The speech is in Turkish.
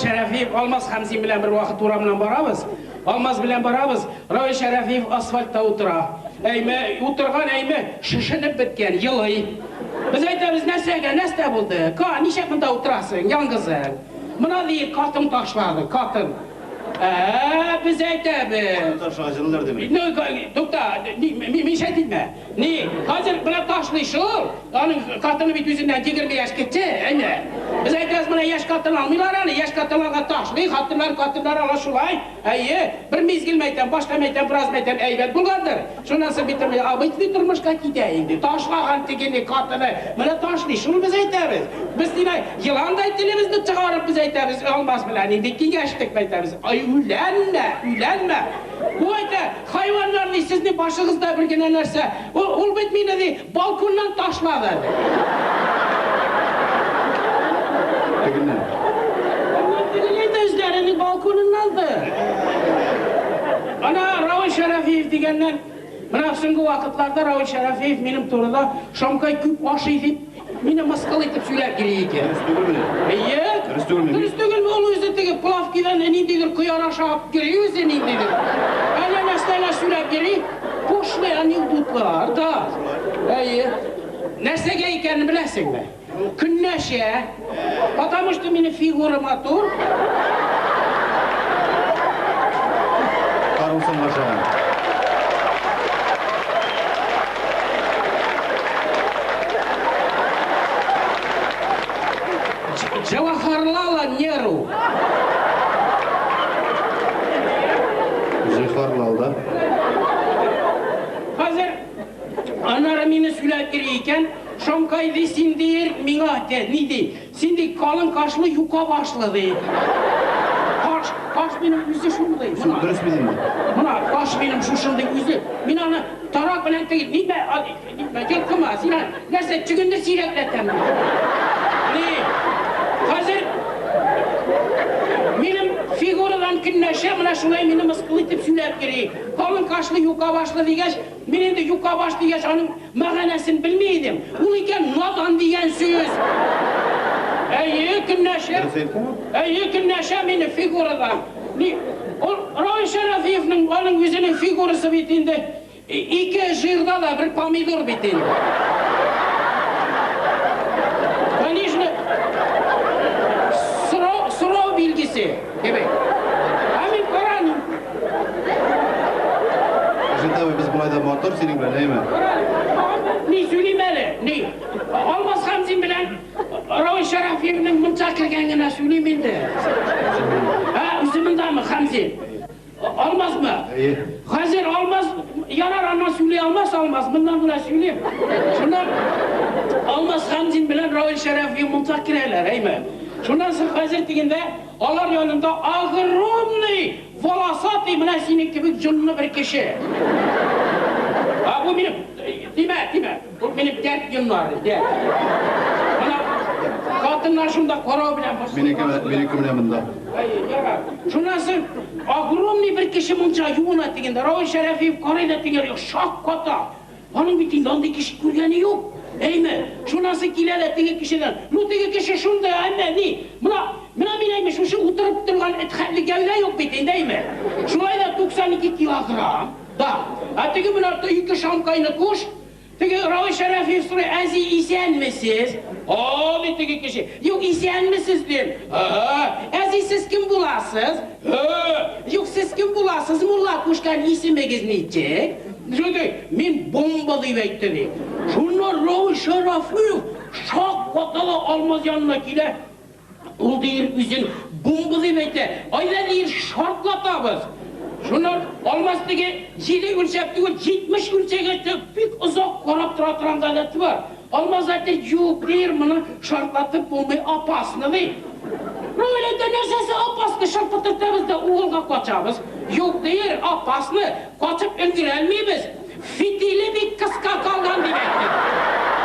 Şerefiyev, Almaz Hamzin bilen bir vakit uğramdan barabız. Almaz bilen barabız. Ravil Şerefiyev asfaltta otura. Oturgan eyme şişinip bitken yılı. Biz aytamiz näste buldu? Nişek bunda oturasın, yalnızsın. Buna değil, katın taşladı, katın. Biz aytamiz. Taşlacılar demek. Dokta, min şey etme. Ne? Hazır buna taşlışır. Onun katını bit yüzünden 20 yaş gitti. Biz aytamiz buna yaş katını almıyorlar hani. Yaş katınlarga taşlı, katınlar ala şulay. Bir mezgil meyten, başka meyten, biraz meyten eyvet bulgandır. Şundan sonra bitirmeyi, abitli durmuşka gideyindi. Taşlagan tegini katını, buna taşlışır biz aytamiz. Biz yine yılanday dilimizni çıkarıp biz aytamiz. Olmaz bilen, indi yaşlık aytamiz. Ülenme. Bu ayta hayvanlarını sizni başınızda bilgene nerse, ol bitmeyine de balkondan taşladı. Teginler. Onlar de özlerinin balkonundandı. Ana Ravil Şerefiyev degenden, bana so'nggi vaqtlarda Ravil Şerefiyev benim turida Şomkay küp oshi deb meni masxal etib so'ylab kelar ekan. Durust tugul ol o'zi tegi plavkadan nindidir quyon oshib kelib o'zi nindidir. Ana narsalar so'ylab kelib, po'shli anekdotlar da. Narsaga ekanini bilasizmi? Kunnashi. Потому что meni figuram tur. Karımsın başa. Jawaharlal Nehru. Jawaharlal'da. Hazır anara meni so'ylab ekan, Şomkay'da sindir menga nidi. Sindi kalın kaşlı yuka başladı. Kaş benim yüzü şunday. Dürüst mi dinle? Buna kaş benim şu şunday yüzü. Ben onu tarak bilen tegip nitme yılkıma. Sinan nerse çıkındır sirekletem. Ne? Hazır benim figuradan künneşe bana şulay meni mıskıl etip süylep gerek. Kalın kaşlı yuka başlı degech, men endi yuka baş degech onun ma'nasini bilmeydim. U ekan nadan degan söz. Künneşe meni figuradan. Ravil Şerefiyev'nin onun yüzünün figurası bitinde iki jırda da bir pomidor bitinde. Конечно, sırav bilgisi gibi. Amin Kur'an'ın. Şimdi tabii biz bulayda motor senin bilen değil mi? Ne söylemeli? Ne? Almaz Hamzin bilen Ravil Şerefiyev'nin mınca kirgenine söylemeyin de. Üzümünden mi Hamzin? Olmaz mı? İyi. Hazır olmaz, yanar anma söyleye almaz. Bundan buna söyleyeyim. Şundan Almaz Hamzin bilen Ravil Şerefiyev mınca kireyler, değil mi? Şundan sonra hazır degende onlar yanında огромный волосатый mına senin gibi cınlı bir kişi. Bu benim, deme. Bu benim dert günleri, dert. Kadınlar şunda koro bilen başlıyor. Benimki bilen bunda. Şundan sonra огромный bir kişi mınca yuğuna degende Ravil Şerefiyev korayda degende şak kota. Onun bitinde onday kişi görgeni yok. Eymi, şundan sonra kilerler tege kişiden. Nu tege kişi şunda ne? Buna mineymiş, şu oturup durgan etxatli gavla yok bitinde eymi. Şulayda 92 kilogram. Da. Tege bunlar da iki Şomkay'ını kuş. Tege Ravil Şerefiyev soruyor, "Aziz isen misiniz?" "Abi tege kişi." "Yok isen misiniz?" diyeyim. "Aziz siz kim bulasınız?" "Yok siz kim bulasınız? Mulla kuşkan isimiz neyecek?" Şöyle, men bomba deyip aytdi. Şunlar Ravil Şerefiyev şak kotalı Almaz yanına kile. O deyir üzün bomba deyip aytdi. Ayda deyir şartlatabız. Şunlar Almaz dege jeli ölçep deyir 70 ölçege pek uzak karab turaturan adeti var. Almaz aytdi yok deyir bunu şartlatıp bulmay apasını deyir. Ravil de nersesi apasını şartlatıp da oğulga kaçabız. Yok deyir apasını kaçıp öldürelmeyimiz. Fitili bir kıska kalgan demektir.